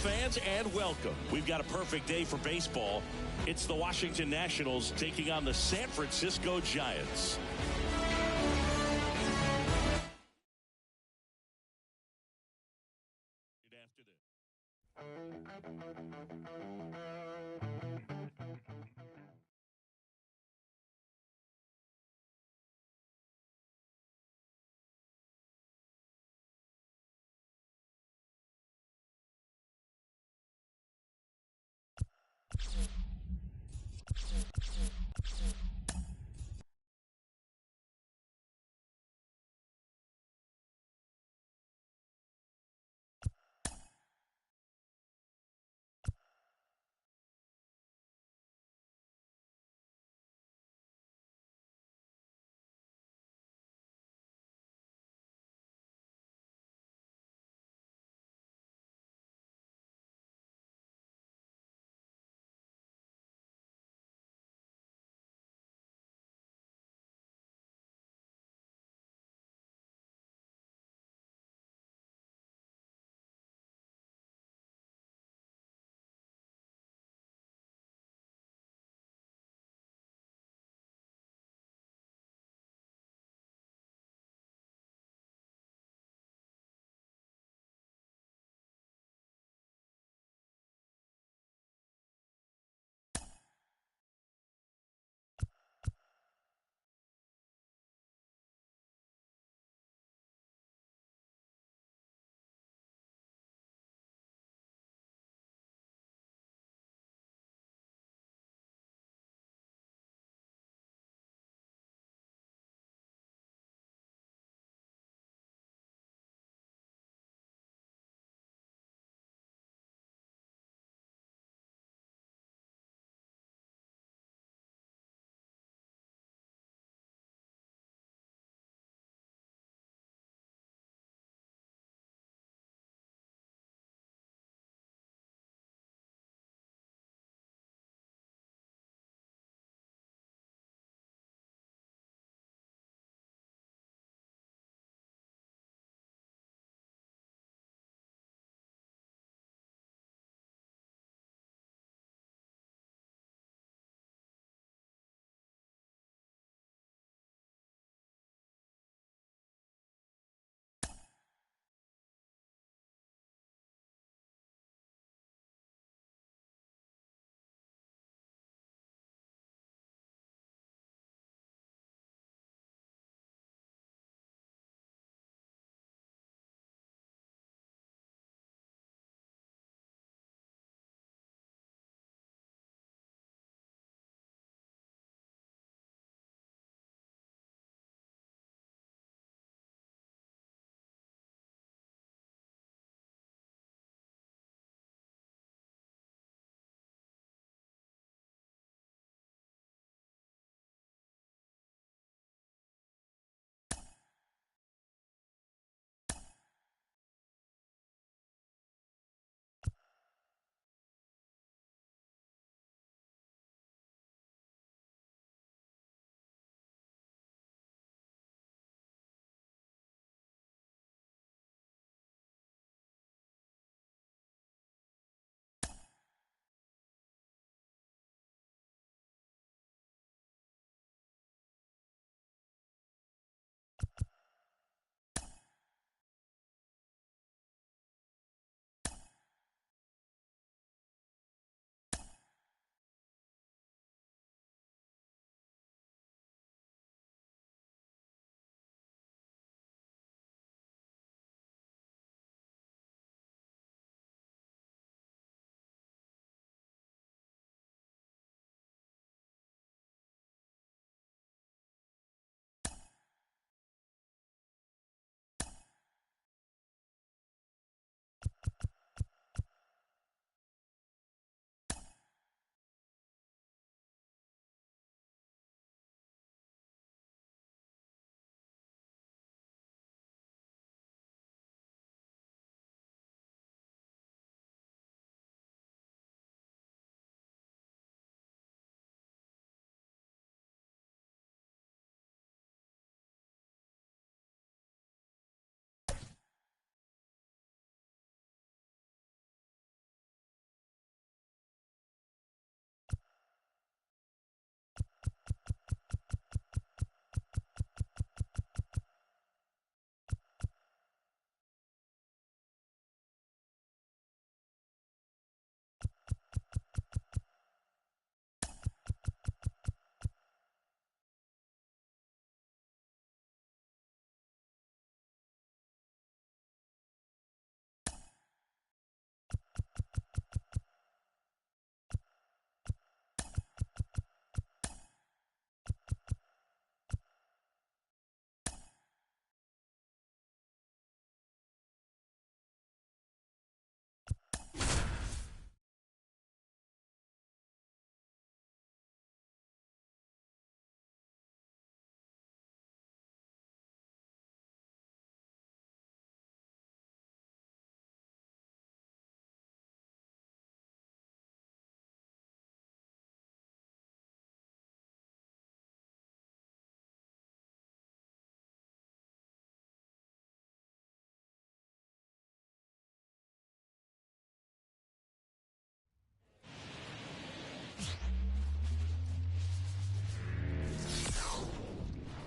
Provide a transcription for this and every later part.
fans, and welcome. We've got a perfect day for baseball. It's the Washington Nationals taking on the San Francisco Giants.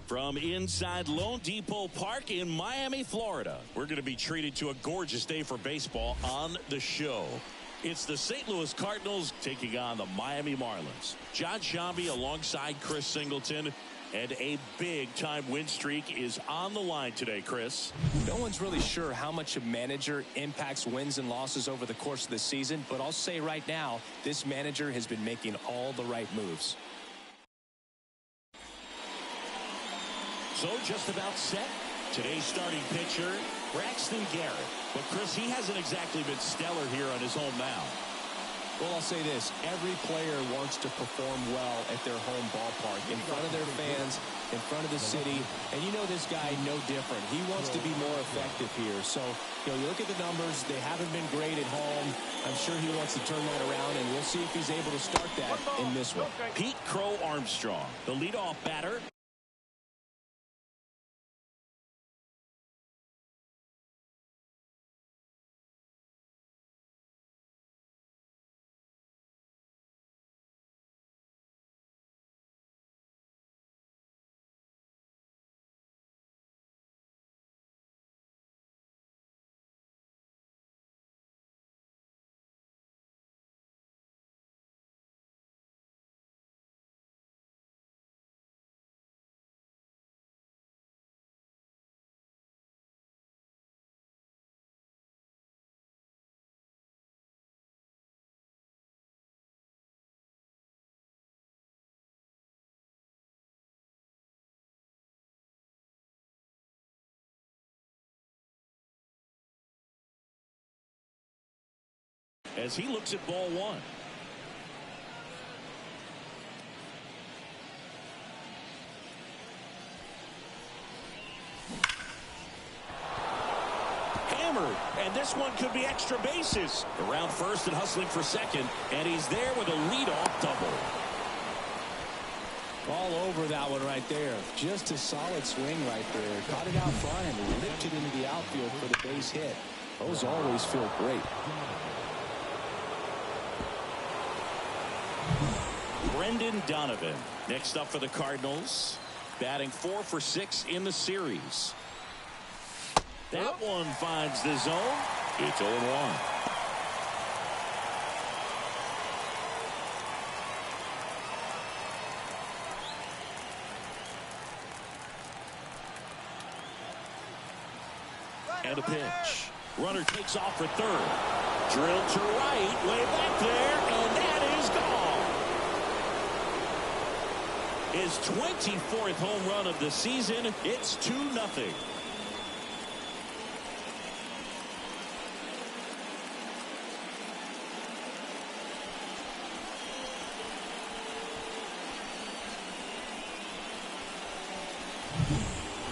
From inside Lone Depot Park in Miami, Florida, we're going to be treated to a gorgeous day for baseball on the show. It's the St. Louis Cardinals taking on the Miami Marlins. John Shambi alongside Chris Singleton. And a big-time win streak is on the line today, Chris. No one's really sure how much a manager impacts wins and losses over the course of the season, but I'll say right now, this manager has been making all the right moves. So just about set. Today's starting pitcher, Braxton Garrett. But, Chris, he hasn't exactly been stellar here on his home mound. Well, I'll say this. Every player wants to perform well at their home ballpark, in front of their fans, in front of the city. And you know this guy no different. He wants to be more effective here. So, you look at the numbers. They haven't been great at home. I'm sure he wants to turn that around, and we'll see if he's able to start that in this one. Pete Crow Armstrong, the leadoff batter. As he looks at ball one. Hammered, and this one could be extra bases. Around first and hustling for second, and he's there with a leadoff double. All over that one right there. Just a solid swing right there. Caught it out front and lifted into the outfield for the base hit. Those always feel great. Brendan Donovan next up for the Cardinals, batting 4 for 6 in the series. That one finds the zone. It's 0-1. And a pitch. Runner takes off for third. Drilled to right, way back there, and that is gone. His 24th home run of the season. It's 2-0.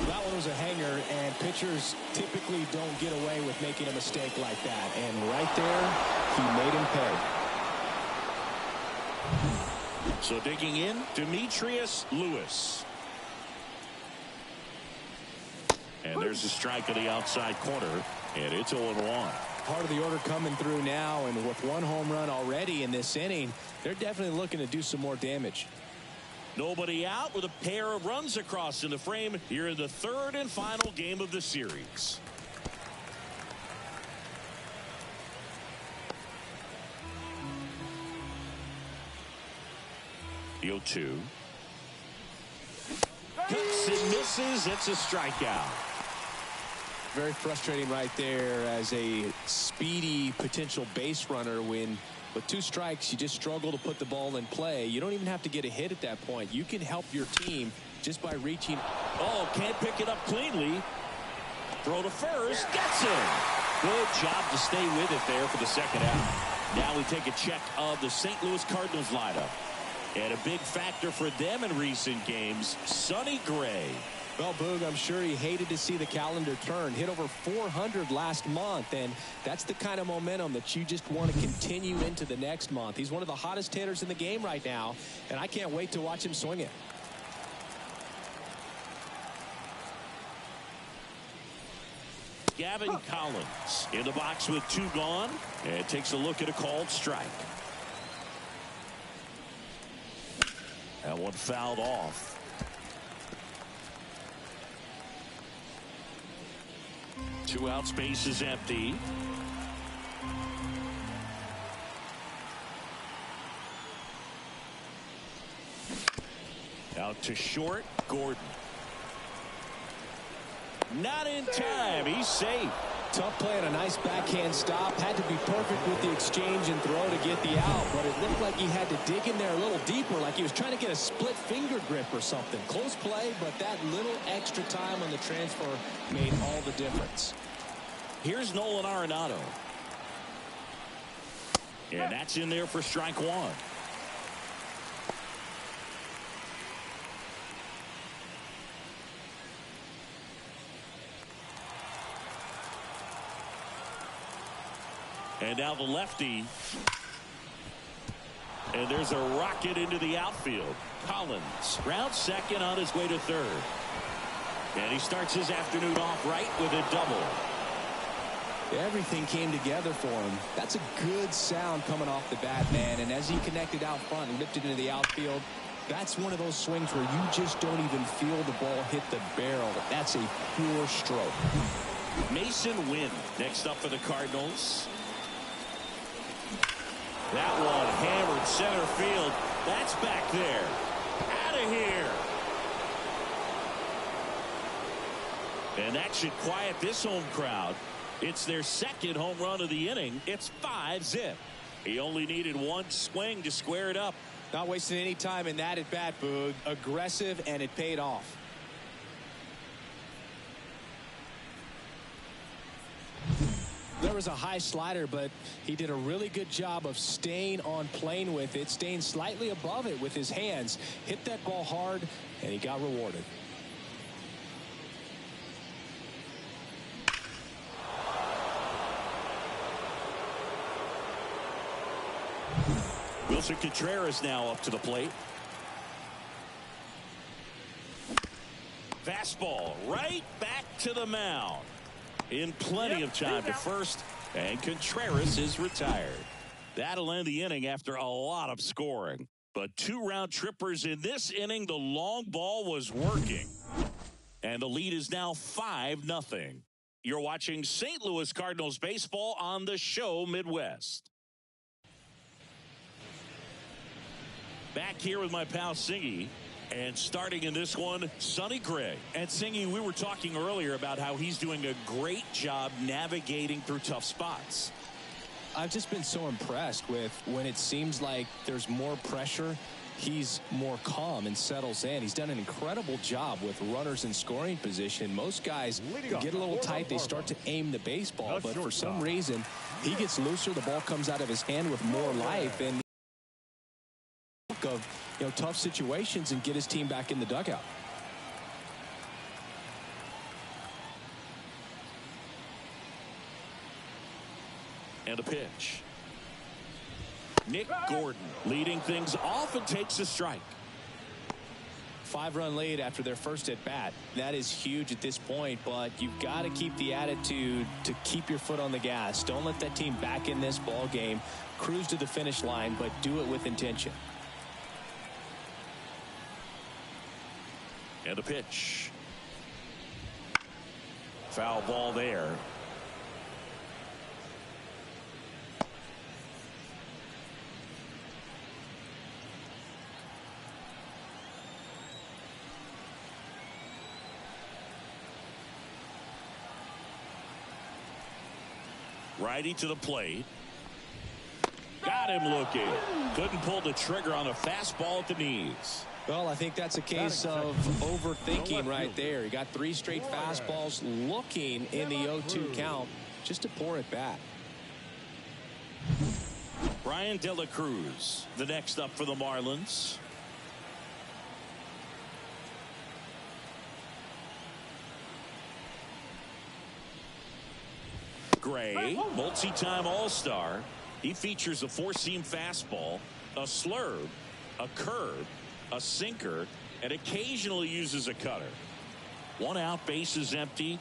That one was a hanger, and pitchers typically don't get away with making a mistake like that. And right there, he made him pay. So digging in, Demetrius Lewis. And there's a strike on the outside corner, and it's 0-1. Part of the order coming through now, and with one home run already in this inning, they're definitely looking to do some more damage. Nobody out with a pair of runs across in the frame here in the third and final game of the series. The 0-2. Cuts and misses. It's a strikeout. Very frustrating right there as a speedy potential base runner when with 2 strikes you just struggle to put the ball in play. You don't even have to get a hit at that point. You can help your team just by reaching. Oh, can't pick it up cleanly. Throw to first. Gets him. Good job to stay with it there for the second out. Now we take a check of the St. Louis Cardinals lineup. And a big factor for them in recent games, Sonny Gray. Well, Boog, I'm sure he hated to see the calendar turn. Hit over 400 last month, and that's the kind of momentum that you just want to continue into the next month. He's one of the hottest hitters in the game right now, and I can't wait to watch him swing it. Gavin Collins in the box with 2 gone, and takes a look at a called strike. That one fouled off. 2 outs, base is empty. Out to short, Gordon. Not in time. He's safe. Tough play and a nice backhand stop. Had to be perfect with the exchange and throw to get the out, but it looked like he had to dig in there a little deeper, like he was trying to get a split finger grip or something. Close play, but that little extra time on the transfer made all the difference. Here's Nolan Arenado. And that's in there for strike 1. And now the lefty. And there's a rocket into the outfield. Collins rounds second on his way to third. And he starts his afternoon off right with a double. Everything came together for him. That's a good sound coming off the bat, man. And as he connected out front and lifted into the outfield, that's one of those swings where you just don't even feel the ball hit the barrel. That's a pure stroke. Mason Wynn next up for the Cardinals. That one hammered center field. That's back there. Out of here. And that should quiet this home crowd. It's their second home run of the inning. It's 5-zip. He only needed one swing to square it up. Not wasting any time in that at bat, Boog. Aggressive, and it paid off. There was a high slider, but he did a really good job of staying on plane with it, staying slightly above it with his hands. Hit that ball hard, and he got rewarded. Wilson Contreras now up to the plate. Fastball right back to the mound. In plenty of time to first, and Contreras is retired. That'll end the inning after a lot of scoring. But 2 round trippers in this inning. The long ball was working. And the lead is now 5-0. You're watching St. Louis Cardinals baseball on the show Midwest. Back here with my pal Singy. And starting in this one, Sonny Gray. And Singy, we were talking earlier about how he's doing a great job navigating through tough spots. I've just been so impressed with when it seems like there's more pressure, he's more calm and settles in. He's done an incredible job with runners in scoring position. Most guys get a little tight, they start to aim the baseball, but for some reason, he gets looser, the ball comes out of his hand with more life, and of tough situations and get his team back in the dugout. And a pitch. Nick Gordon leading things off and takes a strike. 5-run lead after their first at bat. That is huge at this point, but you've got to keep the attitude to keep your foot on the gas. Don't let that team back in this ball game. Cruise to the finish line, but do it with intention. And a pitch. Foul ball there. Righty to the plate. Got him looking. Couldn't pull the trigger on a fastball at the knees. Well, I think that's a case of overthinking right there. He got 3 straight fastballs looking in the 0-2 count just to pour it back. Brian De La Cruz, the next up for the Marlins. Gray, multi-time All-Star. He features a 4-seam fastball, a slurve, a curve, a sinker, and occasionally uses a cutter. 1 out, base is empty.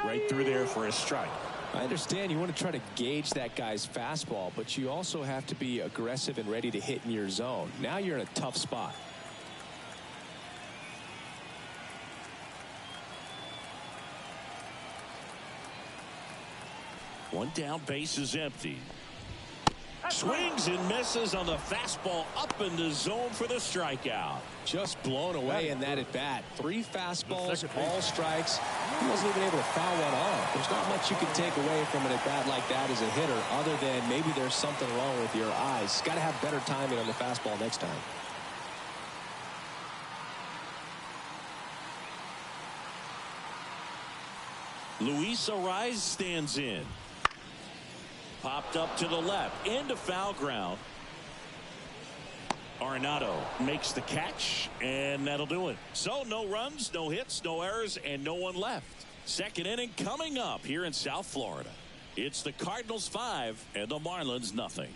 Right through there for a strike. I understand you want to try to gauge that guy's fastball, but you also have to be aggressive and ready to hit in your zone. Now you're in a tough spot. One down, base is empty. Swings and misses on the fastball up in the zone for the strikeout. Just blown away in that at bat. 3 fastballs, all strikes. He wasn't even able to foul one off. There's not much you can take away from an at bat like that as a hitter, other than maybe there's something wrong with your eyes. Got to have better timing on the fastball next time. Luis Cardinas stands in. Popped up to the left, into foul ground. Arenado makes the catch, and that'll do it. So no runs, no hits, no errors, and no one left. Second inning coming up here in South Florida. It's the Cardinals 5 and the Marlins nothing.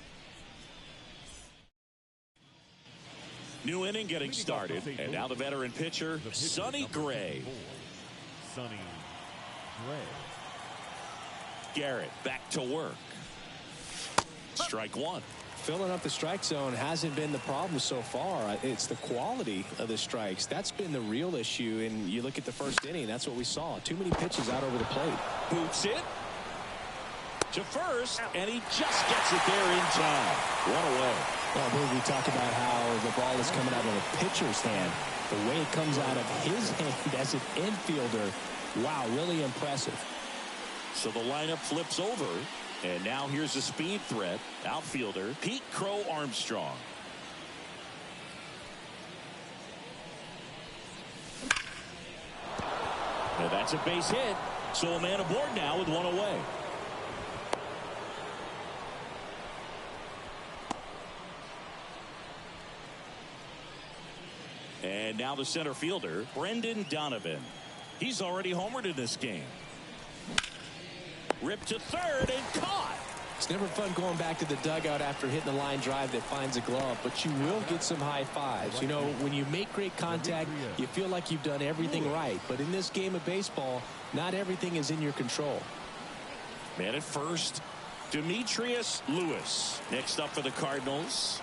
New inning getting started, and now the veteran pitcher, Sonny Gray. Sonny Gray. Garrett back to work. Strike one. Filling up the strike zone hasn't been the problem so far. It's the quality of the strikes. That's been the real issue. And you look at the first inning, that's what we saw. Too many pitches out over the plate. Boots it to first, and he just gets it there in time. One away. Well, I believe we talk about how the ball is coming out of a pitcher's hand. The way it comes out of his hand as an infielder, wow, really impressive. So the lineup flips over. And now here's a speed threat, outfielder Pete Crow Armstrong. And that's a base hit. So a man aboard now with one away. And now the center fielder, Brendan Donovan. He's already homered in this game. Ripped to third and caught. It's never fun going back to the dugout after hitting a line drive that finds a glove, but you will get some high fives. You know, when you make great contact, you feel like you've done everything right. But in this game of baseball, not everything is in your control. Man at first, Demetrius Lewis. Next up for the Cardinals,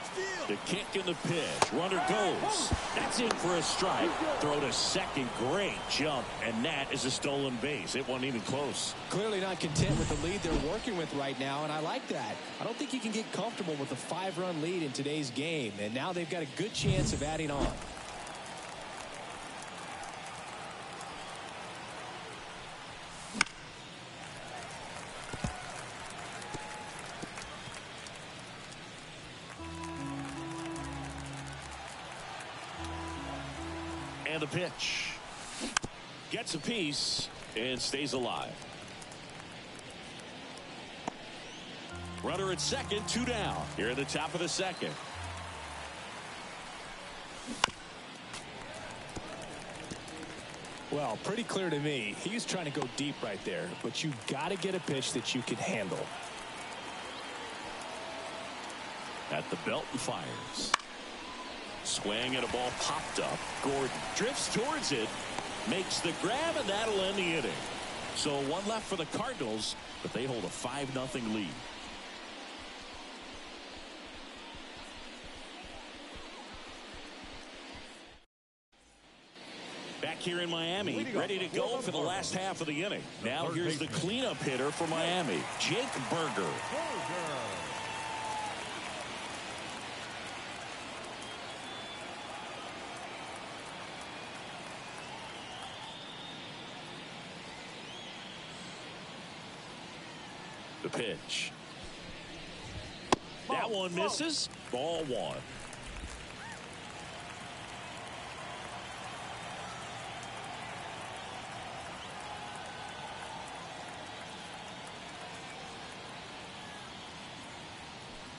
the kick and the pitch. Runner goes. That's in for a strike. Throw to second. Great jump. And that is a stolen base. It wasn't even close. Clearly not content with the lead they're working with right now, and I like that. I don't think you can get comfortable with a 5-run lead in today's game, and now they've got a good chance of adding on. And the pitch. Gets a piece and stays alive. Runner at second, 2 down. Here at the top of the second. Well, pretty clear to me. He was trying to go deep right there, but you got to get a pitch that you can handle. At the belt and fires. Swing and a ball popped up. Gordon drifts towards it, makes the grab, and that'll end the inning. So one left for the Cardinals, but they hold a 5-0 lead. Back here in Miami, ready to go for the last half of the inning. Now here's the cleanup hitter for Miami, Jake Burger. The pitch. That one misses. Ball 1.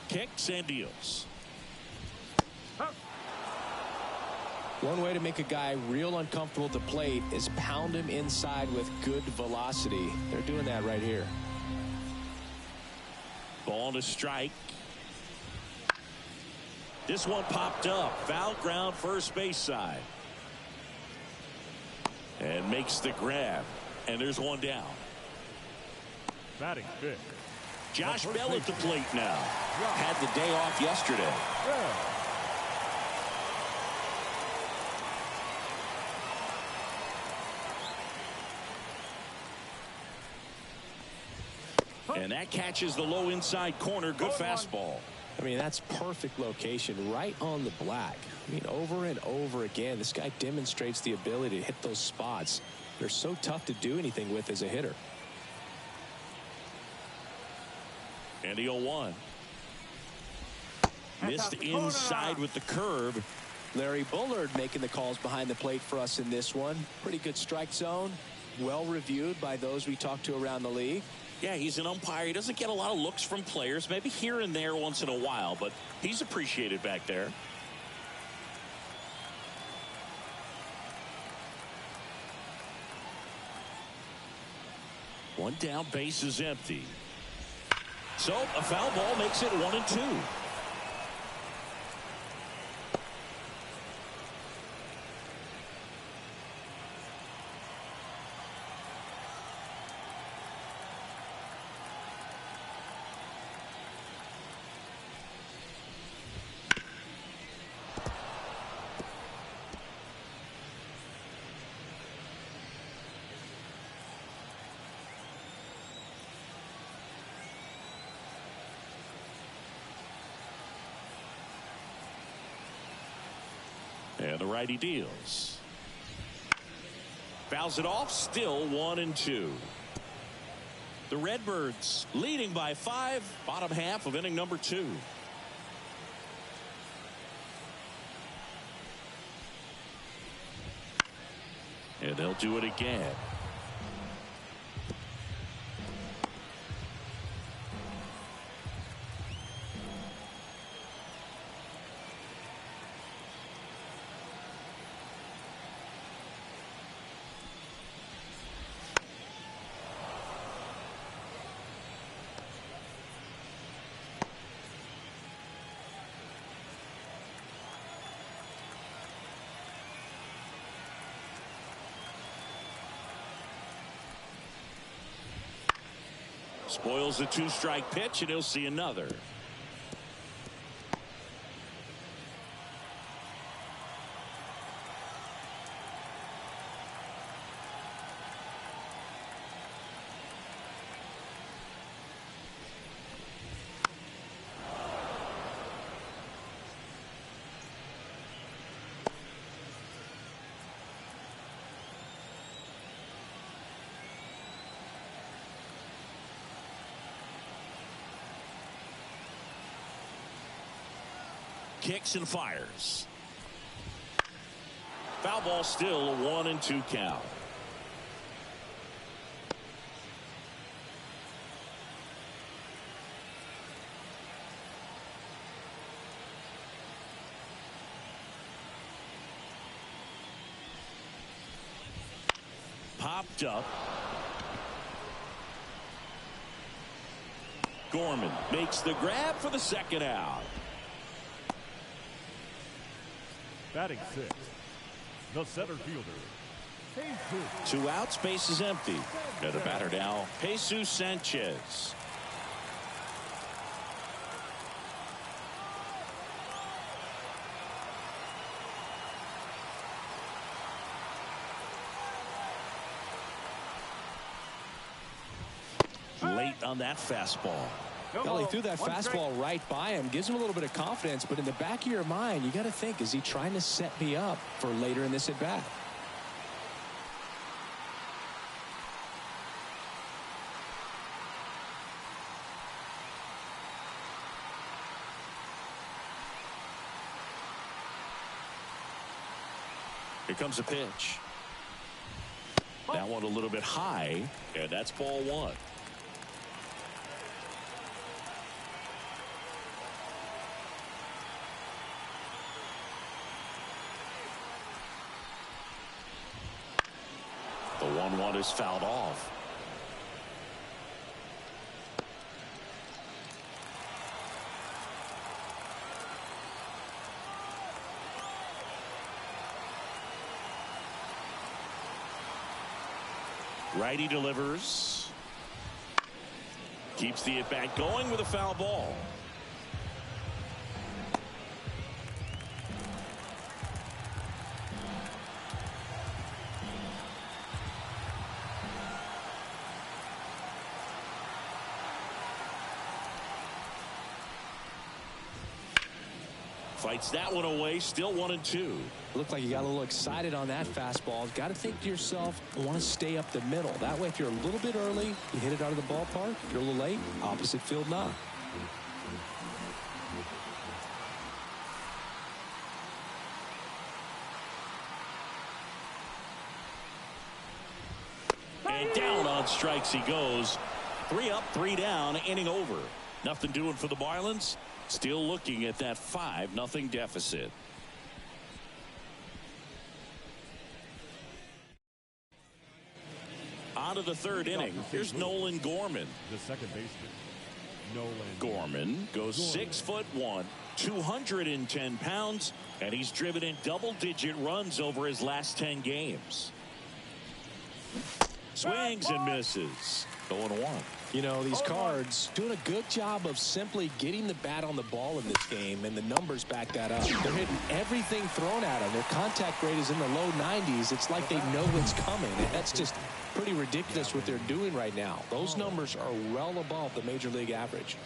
Kicks and deals. One way to make a guy real uncomfortable at the plate is pound him inside with good velocity. They're doing that right here. Ball to strike. This one popped up. Foul ground, first base side. And makes the grab. And there's one down. Batting fifth. Josh Bell at the plate now. Had the day off yesterday. And that catches the low inside corner. Good fastball. I mean, that's perfect location, right on the black. I mean, over and over again, this guy demonstrates the ability to hit those spots. They're so tough to do anything with as a hitter. And the 0-1. Missed inside with the curve. Larry Bullard making the calls behind the plate for us in this one. Pretty good strike zone. Well reviewed by those we talked to around the league. Yeah, he's an umpire. He doesn't get a lot of looks from players, maybe here and there once in a while, but he's appreciated back there. One down, base is empty. So a foul ball makes it 1-2. And the righty deals. Fouls it off. Still 1-2. The Redbirds leading by 5. Bottom half of inning number 2. And they'll do it again. Spoils the 2-strike pitch, and he'll see another. Kicks and fires. Foul ball, still a 1-2 count. Popped up. Gorman makes the grab for the second out. Batting sixth, the center fielder. 2 outs, base is empty. And the batter now, Jesus Sanchez. Late on that fastball. Well, he threw that fastball right by him. Gives him a little bit of confidence, but in the back of your mind, you got to think, is he trying to set me up for later in this at-bat? Here comes a pitch. That one a little bit high, and that's ball 1. The 1-1 is fouled off. Righty delivers. Keeps the at-bat going with a foul ball. Fights that one away. Still 1-2. Looked like you got a little excited on that fastball. Got to think to yourself, I want to stay up the middle. That way, if you're a little bit early, you hit it out of the ballpark. If you're a little late, opposite field knock. And down on strikes he goes. 3 up, 3 down, inning over. Nothing doing for the Marlins. Still looking at that 5-0 deficit. On to the third inning. Here's Nolan Gorman. The second baseman, Nolan Gorman goes 6'1", 210 pounds, and he's driven in double-digit runs over his last 10 games. Swings and misses. 0-1. You know, these Cards doing a good job of simply getting the bat on the ball in this game, and the numbers back that up. They're hitting everything thrown at them. Their contact rate is in the low 90s. It's like they know what's coming, and that's just pretty ridiculous what they're doing right now. Those numbers are well above the major league average.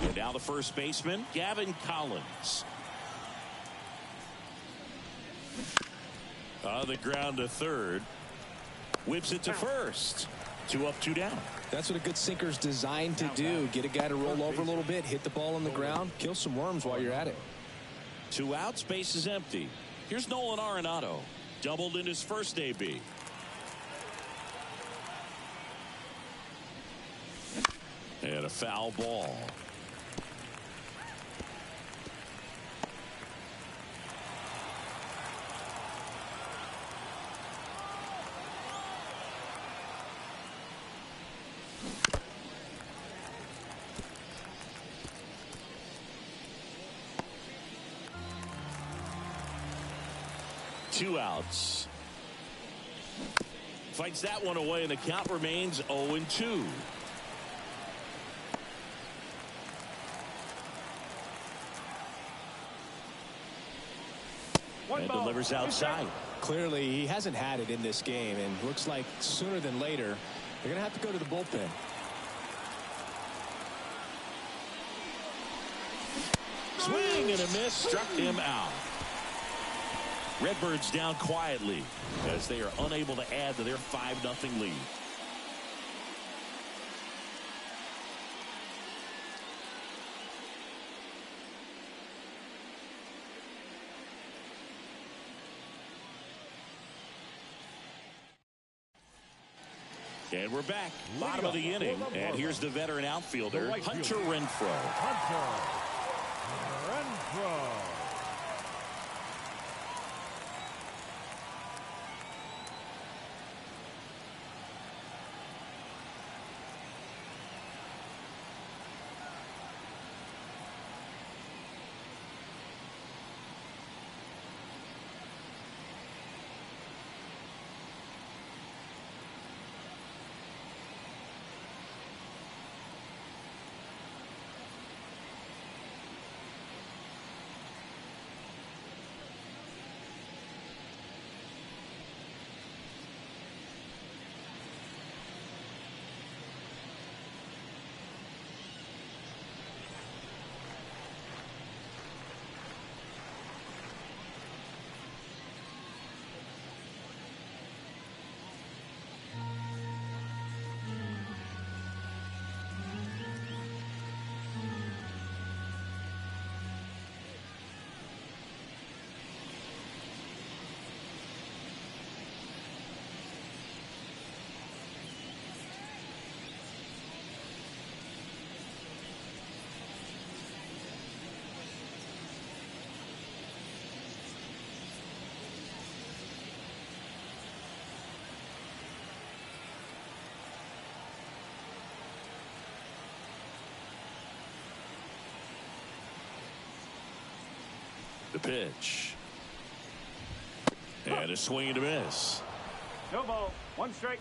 And now the first baseman, Gavin Collins. On the ground to third. Whips it to first. 2 up, 2 down. That's what a good sinker's designed to do. Get a guy to roll over a little bit, hit the ball on the ground, kill some worms while you're at it. 2 outs, base is empty. Here's Nolan Arenado. Doubled in his first AB. And a foul ball. Two outs. Fights that one away, and the count remains 0-2. And delivers outside. Clearly, he hasn't had it in this game, and looks like sooner than later, they're going to have to go to the bullpen. Swing and a miss, struck him out. Redbirds down quietly as they are unable to add to their 5-0 lead. And we're back. Bottom of the inning. And here's the veteran outfielder, Hunter Renfroe. Hunter Renfroe. The pitch. And a swing and a miss. No ball. 1 strike.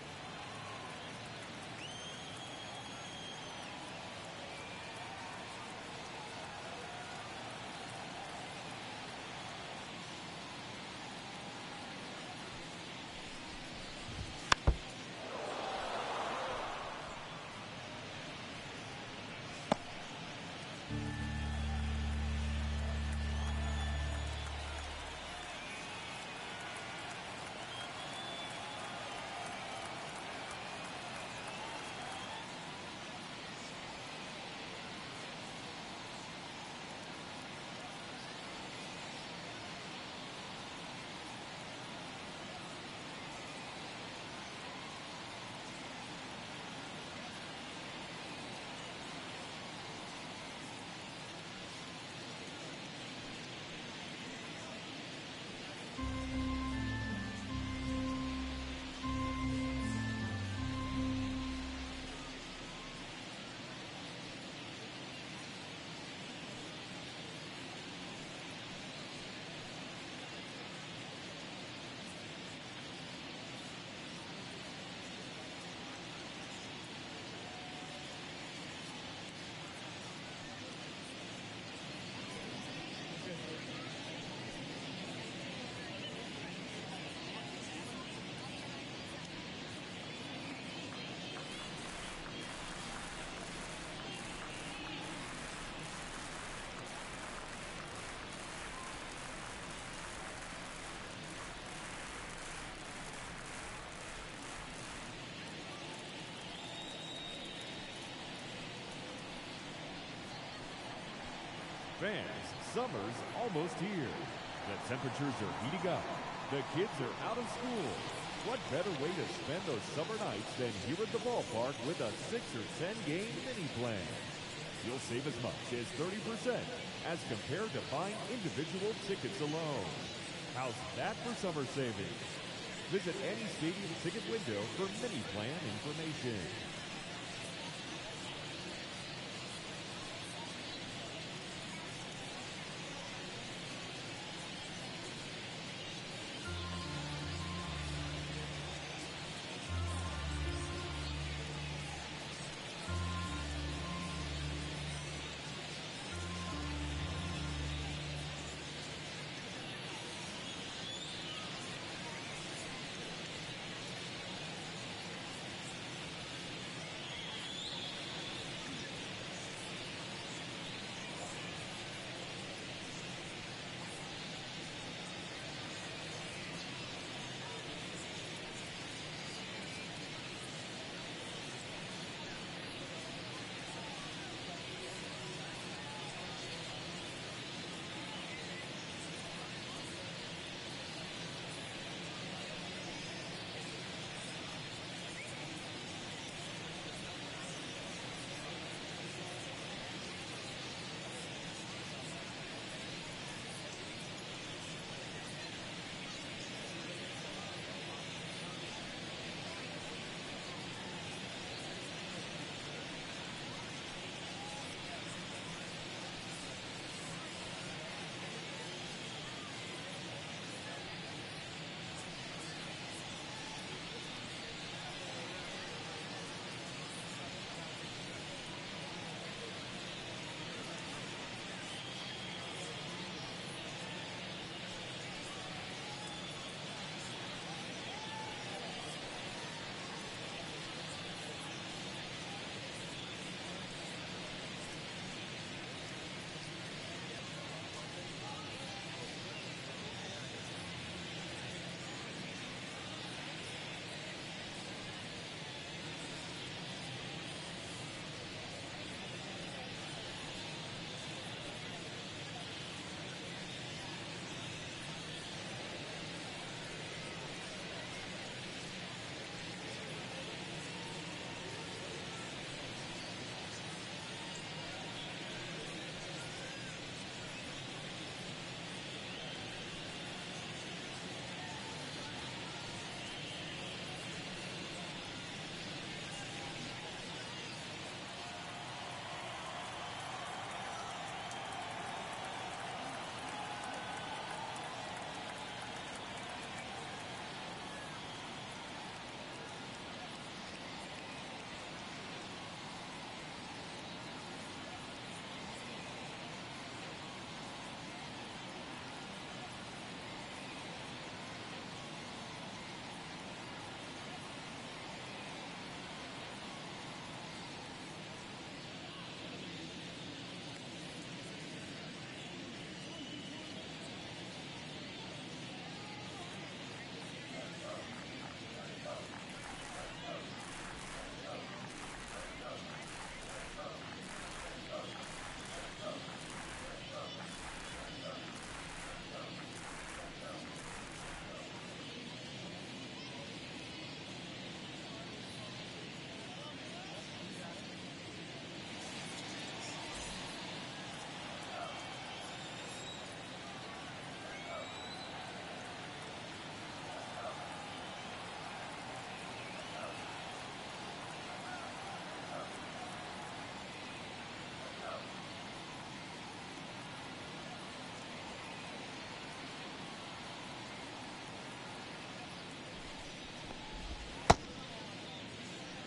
fans, summer's almost here. The temperatures are heating up. The kids are out of school. What better way to spend those summer nights than here at the ballpark with a 6 or 10 game mini plan? You'll save as much as 30% as compared to buying individual tickets alone. How's that for summer savings? Visit any stadium ticket window for mini plan information.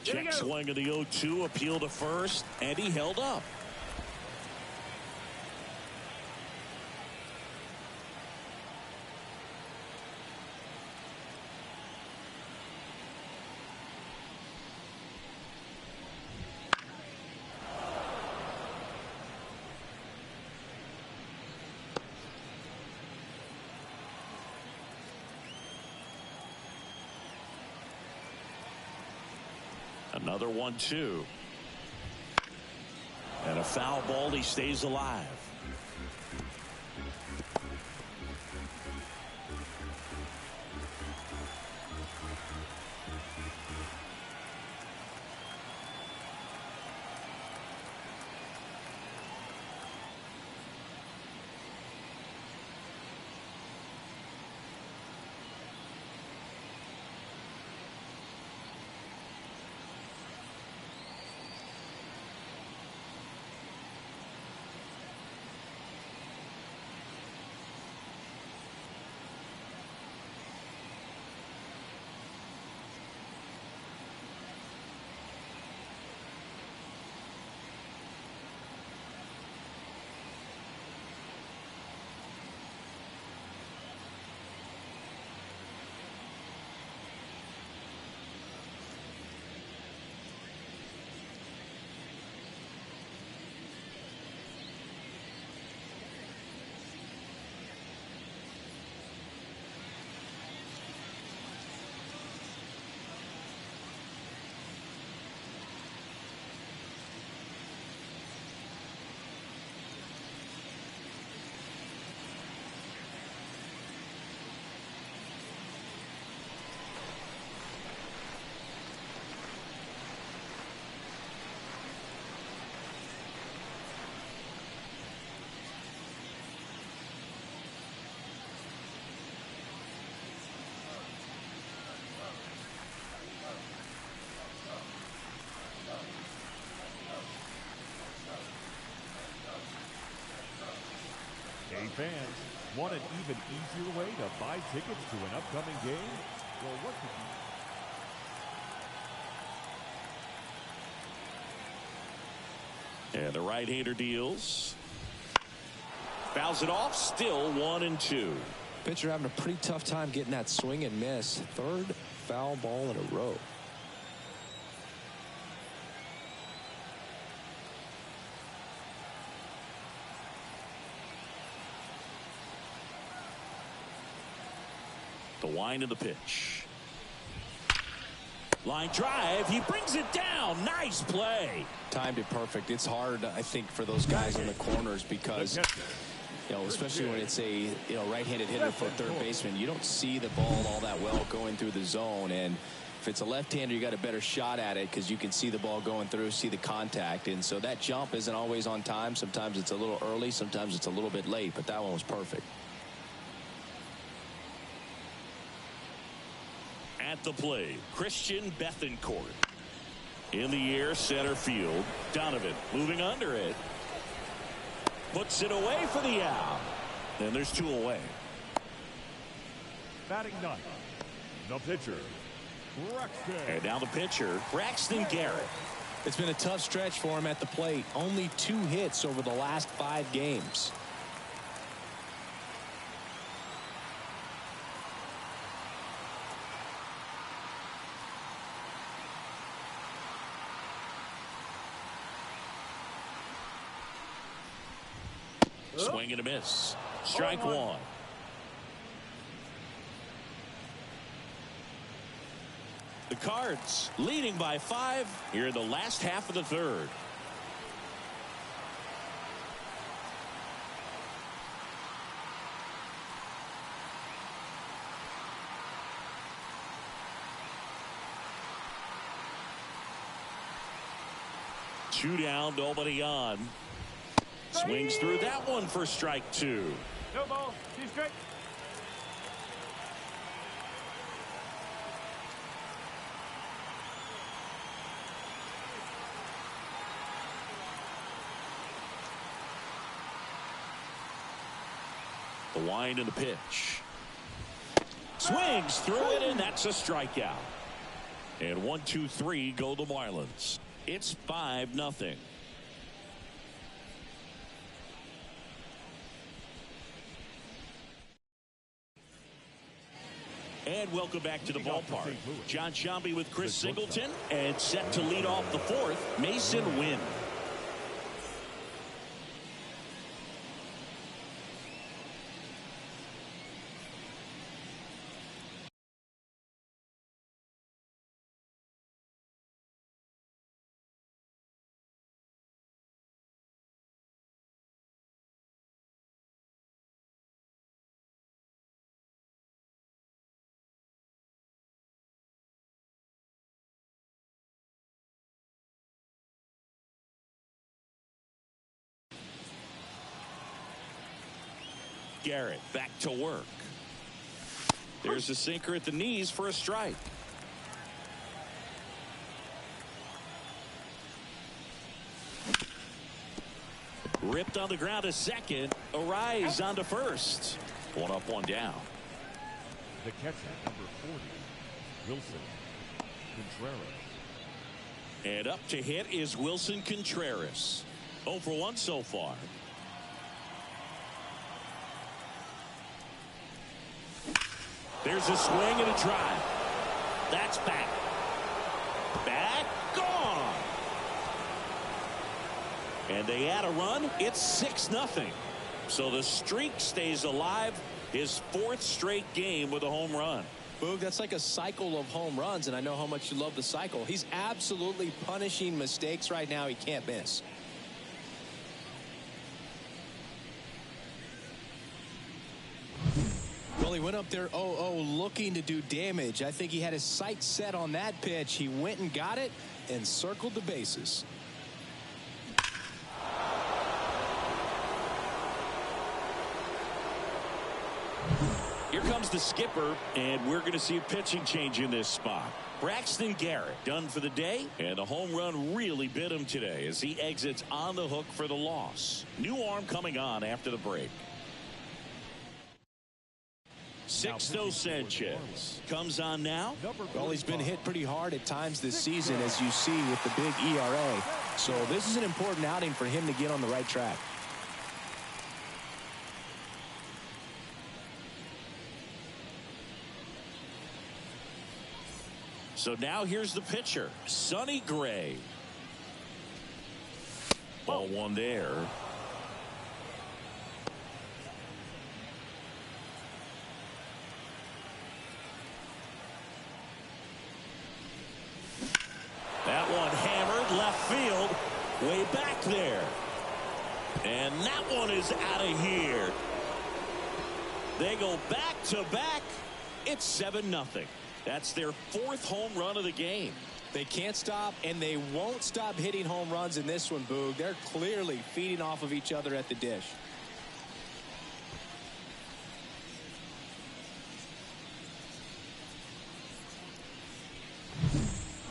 Check swing of the 0-2, appeal to first, and he held up. Another 1-2. And a foul ball. He stays alive. Hey fans, want an even easier way to buy tickets to an upcoming game? Well, what could you... And the right-hander deals. Fouls it off, still 1-2. Pitcher having a pretty tough time getting that swing and miss. Third foul ball in a row. The wind of the pitch. Line drive. He brings it down. Nice play. Timed it perfect. It's hard, I think, for those guys in the corners because, especially when it's a right-handed hitter for third baseman, you don't see the ball all that well going through the zone. And if it's a left-hander, you got a better shot at it because you can see the ball going through, see the contact. And so that jump isn't always on time. Sometimes it's a little early. Sometimes it's a little bit late. But that one was perfect. At the plate, Christian Bethancourt. In the air, center field. Donovan moving under it. Puts it away for the out. And there's 2 away. Batting ninth, the pitcher, Braxton. And now the pitcher, Braxton Garrett. It's been a tough stretch for him at the plate. Only 2 hits over the last 5 games. Swing and a miss. Strike 1. The Cards leading by 5 here in the last half of the third. Two down, nobody on. Swings through that one for strike 2. No ball, 2 strikes. The wind and the pitch. Swings through it, and that's a strikeout. And 1, 2, 3 go the Marlins. It's 5-0. And welcome back to the ballpark. John Shambi with Chris Singleton, and set to lead off the 4th, Mason Wynn. Garrett back to work. There's a sinker at the knees for a strike. Ripped on the ground to second. Arise onto first. 1 up, 1 down. The catcher, number 40, Wilson Contreras. And up to hit is Wilson Contreras. 0 for 1 so far. There's a swing and a drive. That's back. Back, gone. And they add a run. It's 6-0. So the streak stays alive. His 4th straight game with a home run. Boog, that's like a cycle of home runs, and I know how much you love the cycle. He's absolutely punishing mistakes right now he can't miss. Well, he went up there 0-0 looking to do damage. I think he had his sights set on that pitch. He went and got it and circled the bases. Here comes the skipper, and we're going to see a pitching change in this spot. Braxton Garrett done for the day, and the home run really bit him today as he exits on the hook for the loss. New arm coming on after the break. Sixto Sanchez comes on now. Well, he's been hit pretty hard at times this season, as you see with the big ERA. So this is an important outing for him to get on the right track. So now here's the pitcher, Sonny Gray. Ball one there. That one hammered left field, way back there. And that one is out of here. They go back to back. It's 7-0. That's their 4th home run of the game. They can't stop, and they won't stop hitting home runs in this one, Boog. They're clearly feeding off of each other at the dish.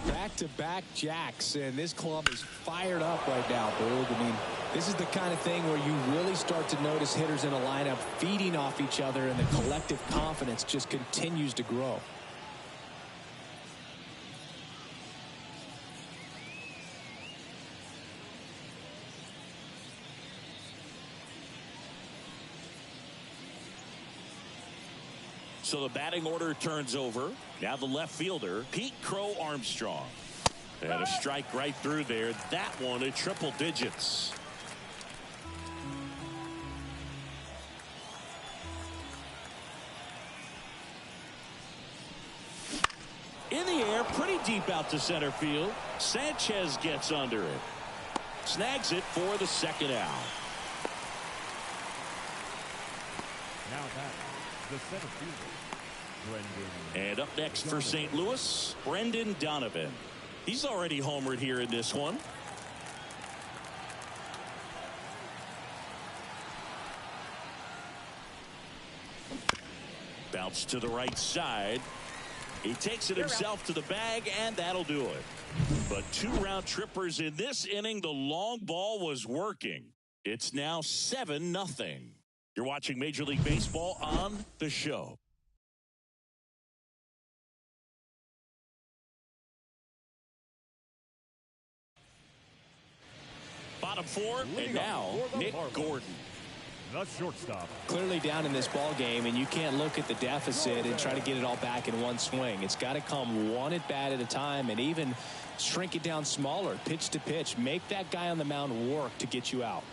Back-to-back jacks, and this club is fired up right now, Boog. I mean, this is the kind of thing where you really start to notice hitters in a lineup feeding off each other, and the collective confidence just continues to grow. So the batting order turns over. Now the left fielder, Pete Crow Armstrong. And a strike right through there. That one at triple digits. In the air, pretty deep out to center field. Sanchez gets under it. Snags it for the second out. Now that's the center fielder, Brendan. And up next for St. Louis, Brendan Donovan. He's already homered here in this one. Bounce to the right side. He takes it himself to the bag, and that'll do it. But 2 round trippers in this inning. The long ball was working. It's now 7-0. You're watching Major League Baseball on the show. Bottom 4, and now Nick Gordon. The shortstop. Clearly down in this ball game, and you can't look at the deficit and try to get it all back in one swing. It's got to come one at bat at a time, and even shrink it down smaller, pitch to pitch. Make that guy on the mound work to get you out.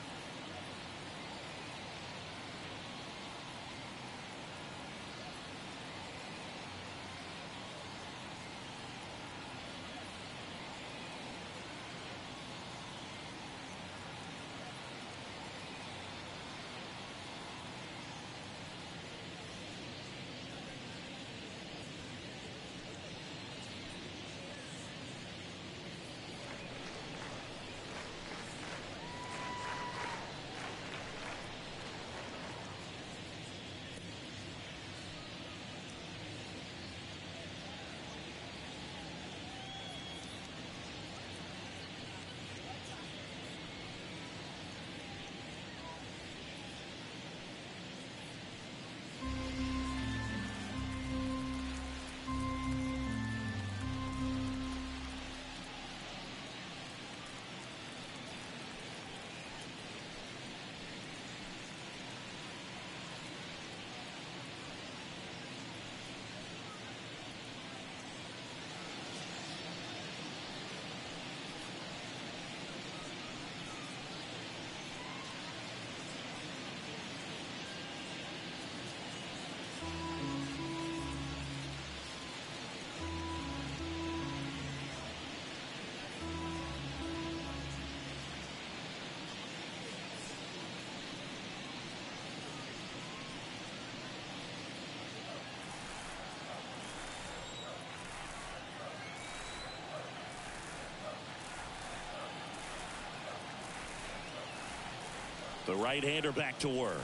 The right-hander back to work.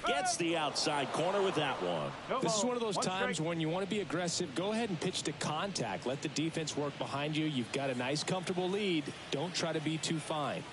Gets the outside corner with that one. This is one of those times when you want to be aggressive. Go ahead and pitch to contact. Let the defense work behind you. You've got a nice, comfortable lead. Don't try to be too fine.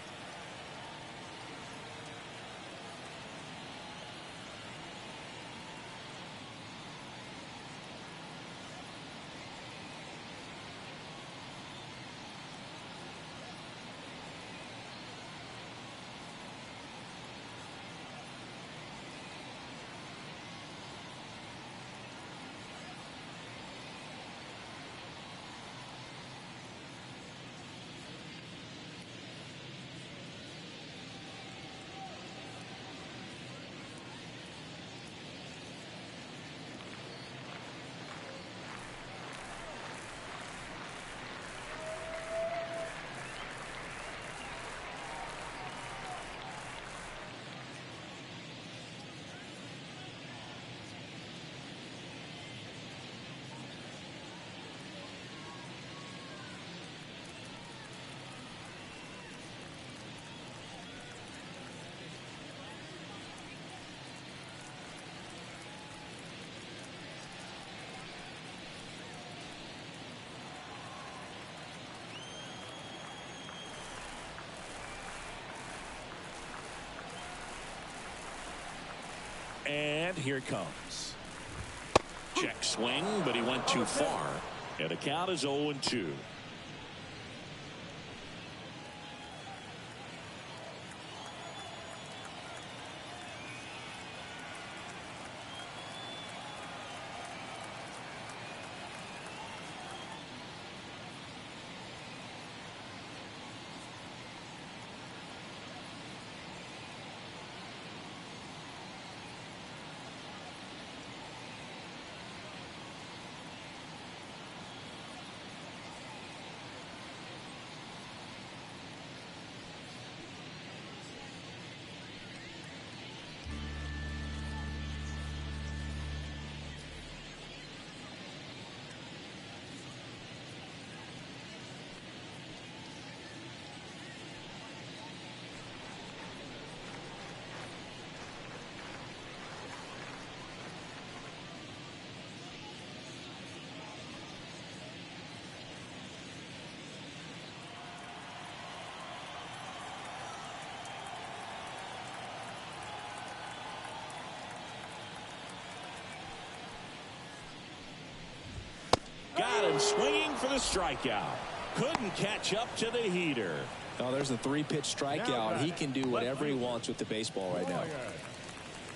And here it comes. Check swing, but he went too far. And the count is 0-2. Got him swinging for the strikeout. Couldn't catch up to the heater. Oh, there's a 3-pitch strikeout. He can do whatever he wants with the baseball right now.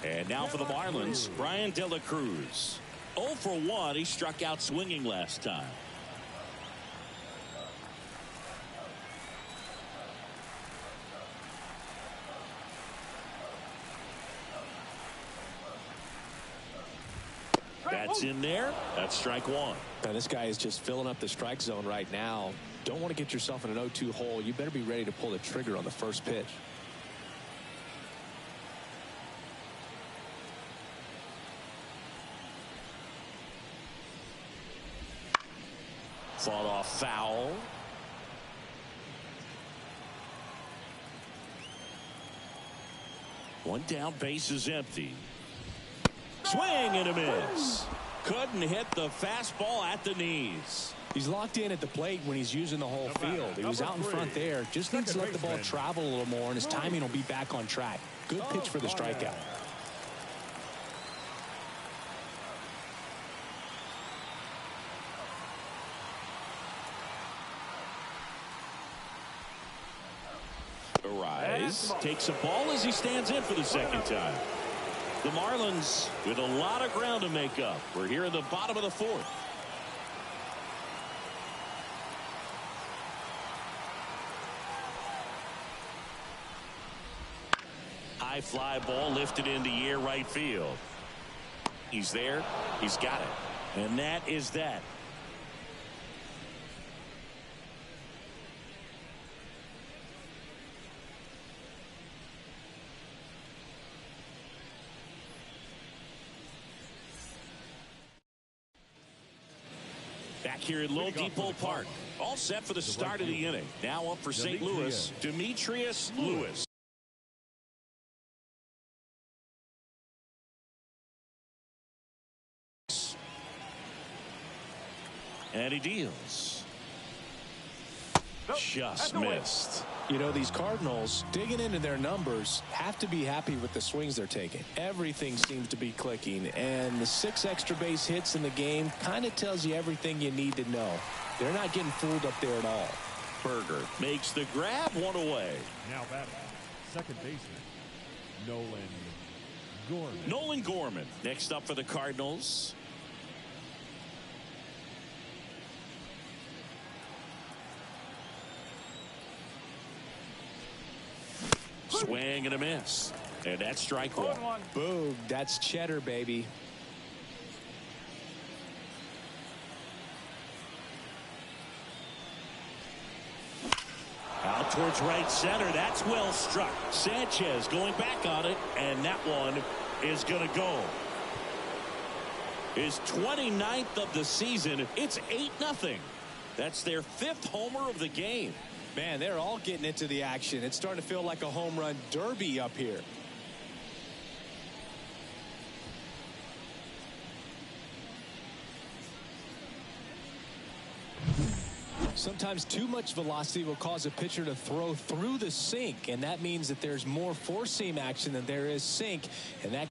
And now for the Marlins, Brian De La Cruz. 0 for 1. He struck out swinging last time. That's in there. That's strike one. Now, this guy is just filling up the strike zone right now. Don't want to get yourself in an 0-2 hole. You better be ready to pull the trigger on the first pitch. Fought off foul. One down, base is empty. Swing and a miss. Couldn't hit the fastball at the knees. He's locked in at the plate when he's using the whole field. He was out in front there. Just needs to let the ball travel a little more, and his timing will be back on track. Good pitch for the strikeout. Arise, takes a ball as he stands in for the second time. The Marlins with a lot of ground to make up. We're here in the bottom of the fourth. High fly ball lifted in the air right field. He's there. He's got it. And that is that. Back here at Lone Depot Park. All set for the start of the inning. Now up for St. Louis, Demetrius Lewis. And he deals. Just missed. You know, these Cardinals, digging into their numbers, have to be happy with the swings they're taking. Everything seems to be clicking, and the 6 extra base hits in the game kind of tells you everything you need to know. They're not getting fooled up there at all. Berger makes the grab, one away. Now batting, second baseman, Nolan Gorman. Nolan Gorman next up for the Cardinals. Swing and a miss. And that's strike one. Boom. That's cheddar, baby. Out towards right center. That's well struck. Sanchez going back on it. And that one is going to go. His 29th of the season. It's 8-0. That's their 5th homer of the game. Man, they're all getting into the action. It's starting to feel like a home run derby up here. Sometimes too much velocity will cause a pitcher to throw through the sink, and that means that there's more four-seam action than there is sink, and that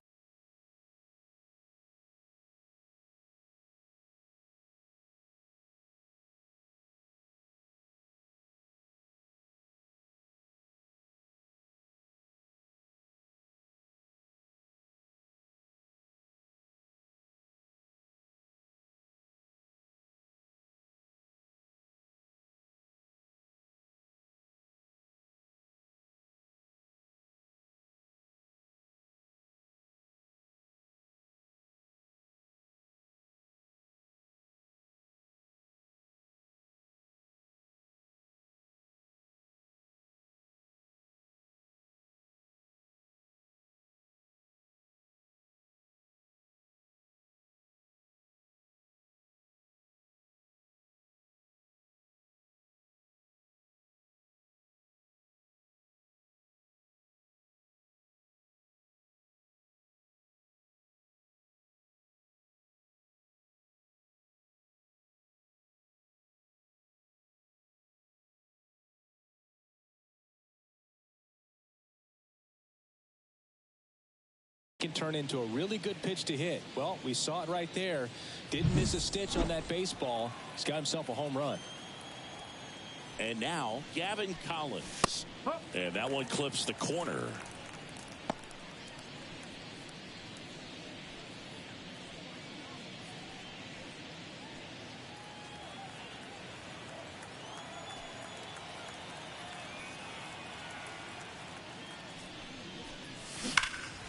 can turn into a really good pitch to hit. Well, we saw it right there. Didn't miss a stitch on that baseball. He's got himself a home run. And now Gavin Collins. And that one clips the corner.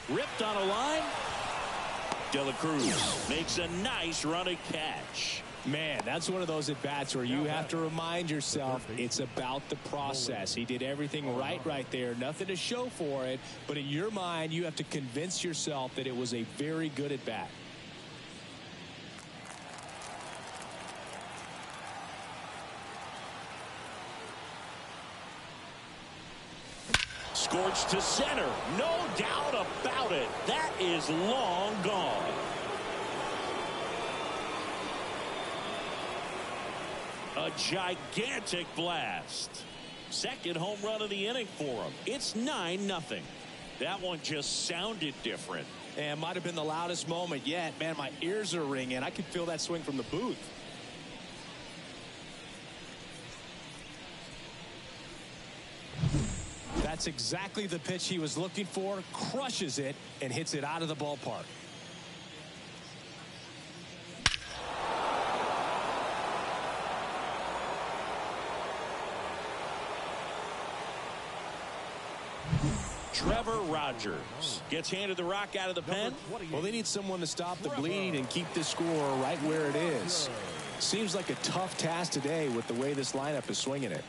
Ripped on a line. De La Cruz makes a nice running catch. Man, that's one of those at-bats where you have to remind yourself it's about the process. He did everything right there. Nothing to show for it. But in your mind, you have to convince yourself that it was a very good at-bat. Scorched to center. No doubt about it. That is long gone. A gigantic blast. Second home run of the inning for him. It's 9-0. That one just sounded different. And might have been the loudest moment yet. Man, my ears are ringing. I can feel that swing from the booth. That's exactly the pitch he was looking for. Crushes it and hits it out of the ballpark. Trevor Rogers gets handed the rock out of the pen. Well, they need someone to stop the bleeding and keep the score right where it is. Seems like a tough task today with the way this lineup is swinging it.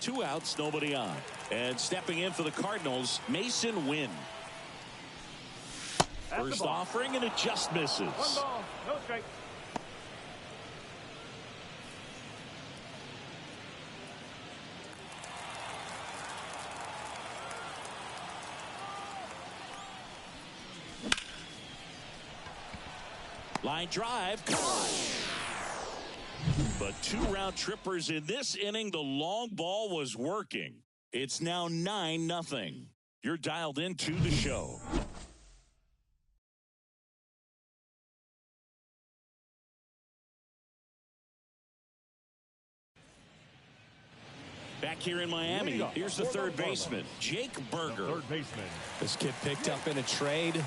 Two outs, nobody on. And stepping in for the Cardinals, Mason Wynn. First offering and it just misses. 1 ball, no strike. Line drive, caught. But 2 round trippers in this inning. The long ball was working. It's now 9-0. You're dialed into the show. Back here in Miami, here's the third baseman, Jake Berger. Third baseman. This kid picked up in a trade.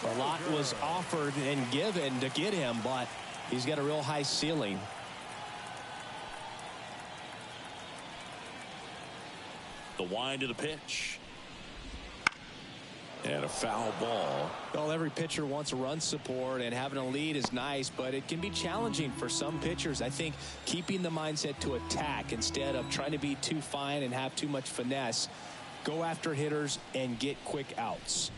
A lot was offered and given to get him, but he's got a real high ceiling. The wind of the pitch. And a foul ball. Well, every pitcher wants run support, and having a lead is nice, but it can be challenging for some pitchers. I think keeping the mindset to attack instead of trying to be too fine and have too much finesse. Go after hitters and get quick outs.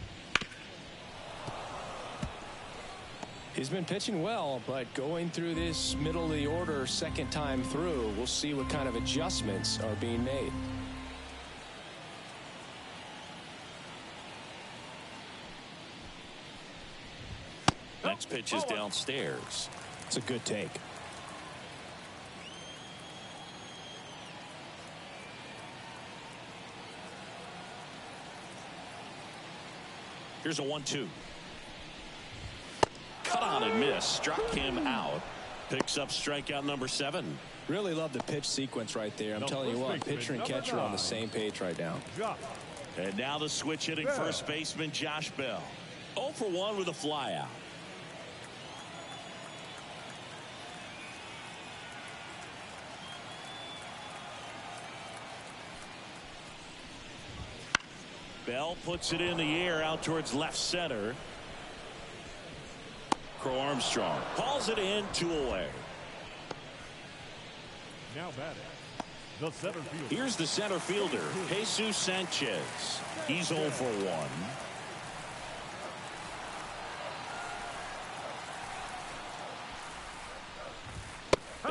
He's been pitching well, but going through this middle of the order second time through, we'll see what kind of adjustments are being made. Next pitch is downstairs. It's a good take. Here's a 1-2. Cut on and miss. Struck him out. Picks up strikeout number 7. Really love the pitch sequence right there. I'm telling you what, pitcher and catcher are on the same page right now. And now the switch hitting first baseman Josh Bell. 0 for 1 with a fly out. Bell puts it in the air out towards left center. Crow Armstrong calls it in, 2 away. Now batting, the center fielder. Here's the center fielder, Jesus Sanchez. He's 0 for 1.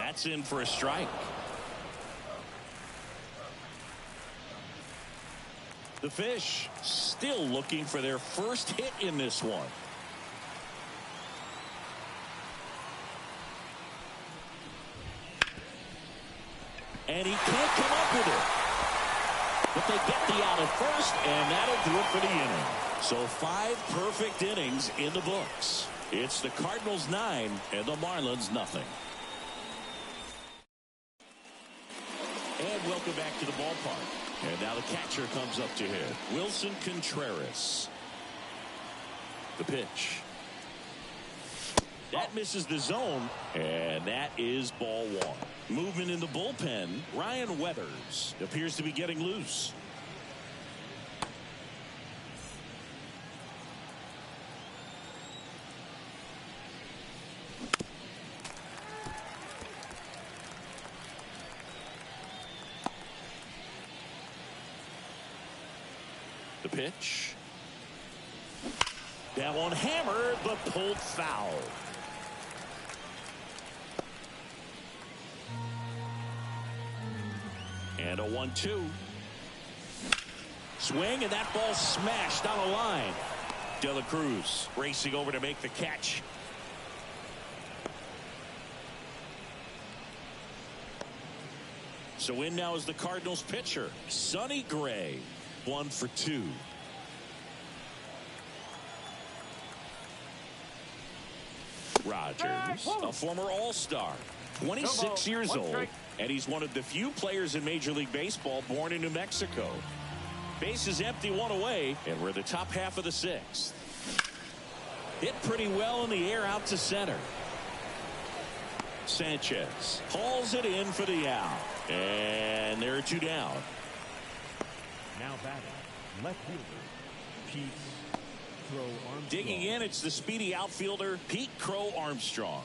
That's in for a strike. The Fish still looking for their first hit in this one. And he can't come up with it. But they get the out at first, and that'll do it for the inning. So 5 perfect innings in the books. It's the Cardinals 9 and the Marlins nothing. And welcome back to the ballpark. And now the catcher comes up to hit. Wilson Contreras. The pitch. That misses the zone, and that is ball 1. Movement in the bullpen. Ryan Weathers appears to be getting loose. The pitch. That one hammered, but pulled foul. And a 1-2. Swing, and that ball smashed down the line. De La Cruz racing over to make the catch. So in now is the Cardinals pitcher, Sonny Gray. 1 for 2. Rogers, a former All-Star, 26 years old, and he's one of the few players in Major League Baseball born in New Mexico. Base is empty, 1 away, and we're the top half of the 6th. Hit pretty well in the air out to center. Sanchez hauls it in for the out, and there are 2 down. Now batting, left fielder, Pete Crow Armstrong. Digging in, it's the speedy outfielder, Pete Crow Armstrong.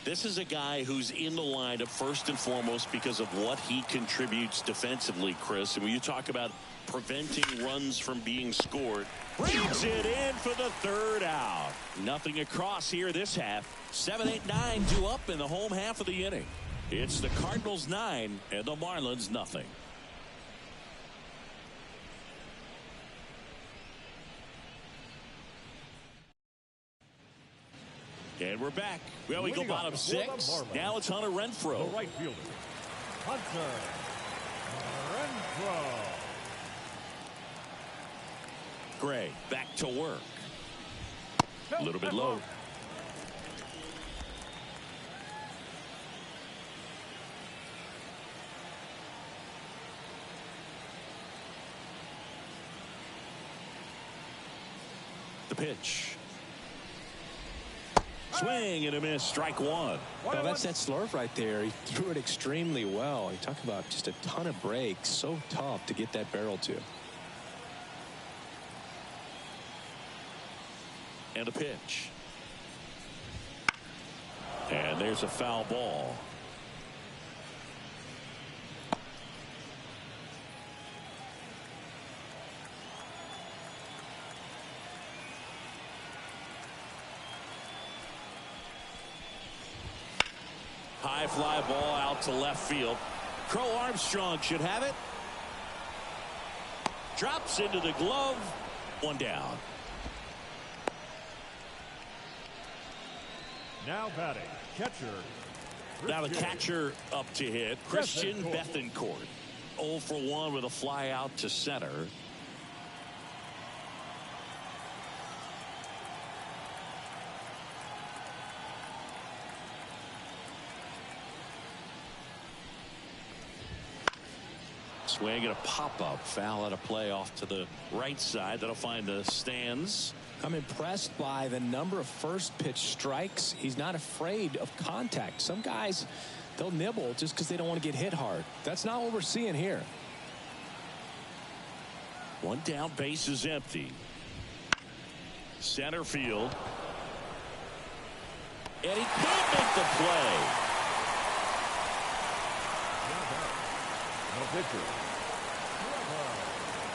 This is a guy who's in the lineup first and foremost because of what he contributes defensively, Chris. And when you talk about preventing runs from being scored, brings it in for the 3rd out. Nothing across here this half. 7, 8, 9 due up in the home half of the inning. It's the Cardinals 9 and the Marlins nothing. And we're back. Well, we go bottom 6. Now it's Hunter Renfroe. The right fielder, Hunter Renfroe. Gray back to work. A little bit low. The pitch. Swing and a miss. Strike 1. Well, that's that slurve right there. He threw it extremely well. You talk about just a ton of breaks. So tough to get that barrel to. And a pitch. And there's a foul ball. High fly ball out to left field. Crow Armstrong should have it. Drops into the glove. 1 down. Now batting, catcher. Now the catcher up to hit, Christian Bethancourt. 0 for 1 with a fly out to center. Swing and a pop-up foul at a play off to the right side. That'll find the stands. I'm impressed by the number of first pitch strikes. He's not afraid of contact. Some guys, they'll nibble just because they don't want to get hit hard. That's not what we're seeing here. 1 down, base is empty. Center field. And he can't make the play. No pitcher.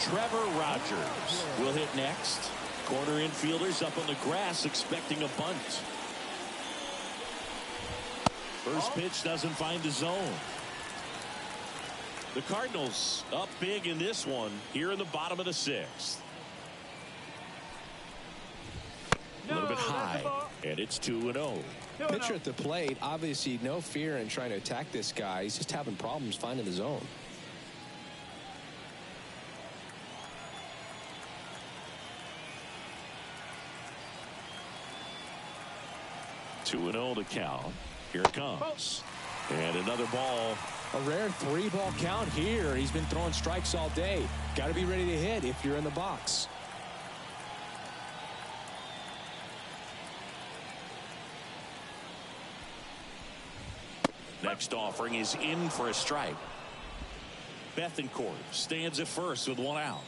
Trevor Rogers will hit next. Corner infielders up on the grass expecting a bunt. First pitch doesn't find the zone. The Cardinals up big in this one here in the bottom of the 6th. A little bit high, and it's 2-0. Pitcher at the plate, obviously no fear in trying to attack this guy. He's just having problems finding the zone. 2-0 to count. Here it comes. And another ball. A rare 3-ball count here. He's been throwing strikes all day. Got to be ready to hit if you're in the box. Next offering is in for a strike. Bethancourt stands at first with 1 out.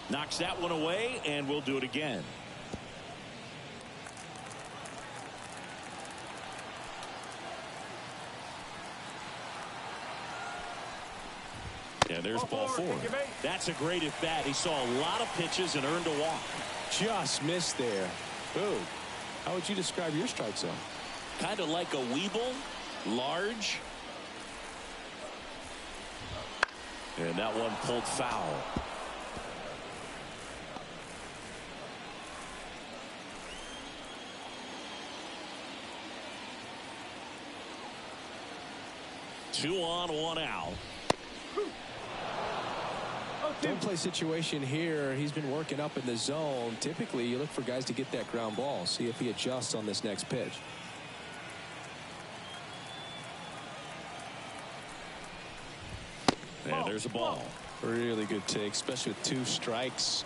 Knocks that one away, and we'll do it again. And there's ball 4. That's a great at bat. He saw a lot of pitches and earned a walk. Just missed there. Ooh. How would you describe your strike zone? Kind of like a Weeble, large. And that one pulled foul. Two on, 1 out. Don't play situation here. He's been working up in the zone. Typically, you look for guys to get that ground ball. See if he adjusts on this next pitch. And there's a ball. Really good take, especially with 2 strikes.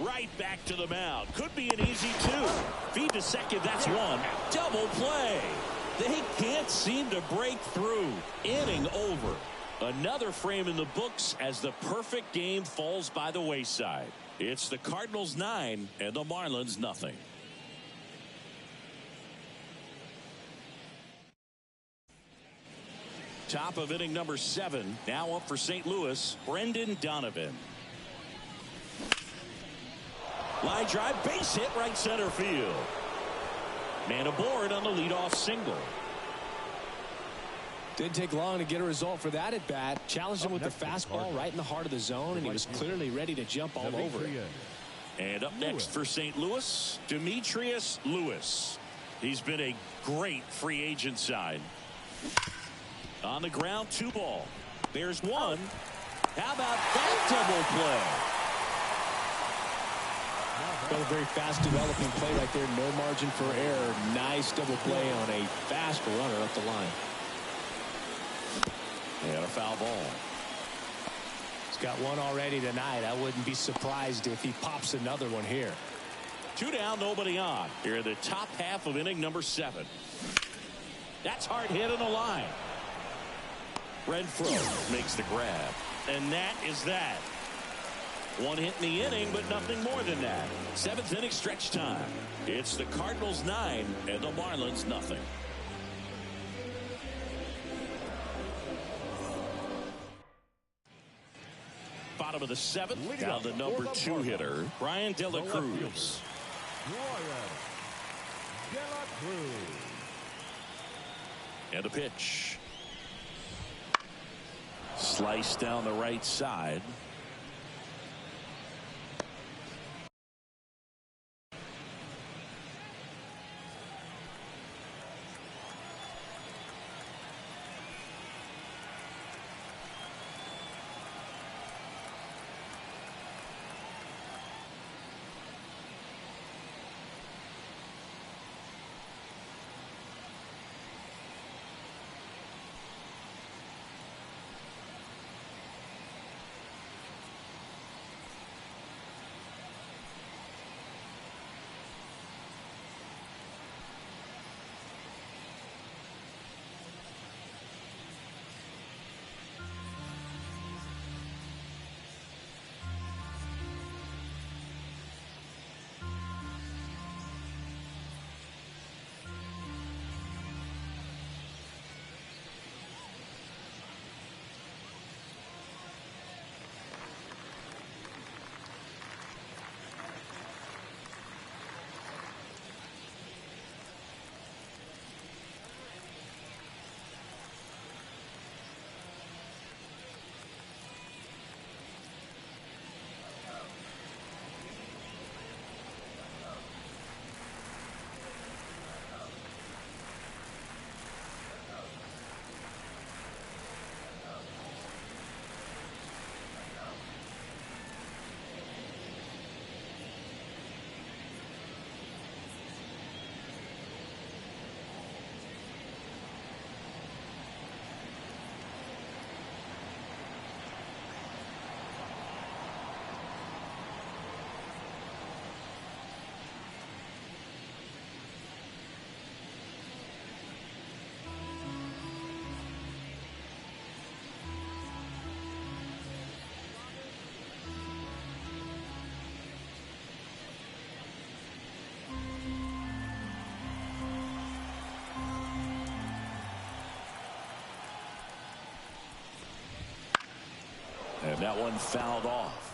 Right back to the mound. Could be an easy 2. Feed to second. That's 1. Double play. They can't seem to break through. Inning over. Another frame in the books as the perfect game falls by the wayside. It's the Cardinals 9 and the Marlins nothing. Top of inning number 7. Now up for St. Louis, Brendan Donovan. Line drive, base hit, right center field. Man aboard on the leadoff single. Didn't take long to get a result for that at bat. Challenged him with the fastball right in the heart of the zone, and he was clearly ready to jump all over it. And up next for St. Louis, Demetrius Lewis. He's been a great free agent sign. On the ground, 2 ball. There's 1. How about that double play? Well, a very fast developing play right there. No margin for error. Nice double play on a fast runner up the line. And a foul ball. He's got 1 already tonight. I wouldn't be surprised if he pops another one here. 2 down, nobody on. Here in the top half of inning number 7. That's hard hit on the line. Renfroe makes the grab. And that is that. 1 hit in the inning, but nothing more than that. 7th inning stretch time. It's the Cardinals 9 and the Marlins nothing. Bottom of the 7th. Now the number 2 hitter, Brian De La Cruz. And a pitch. Slice down the right side. And that one fouled off.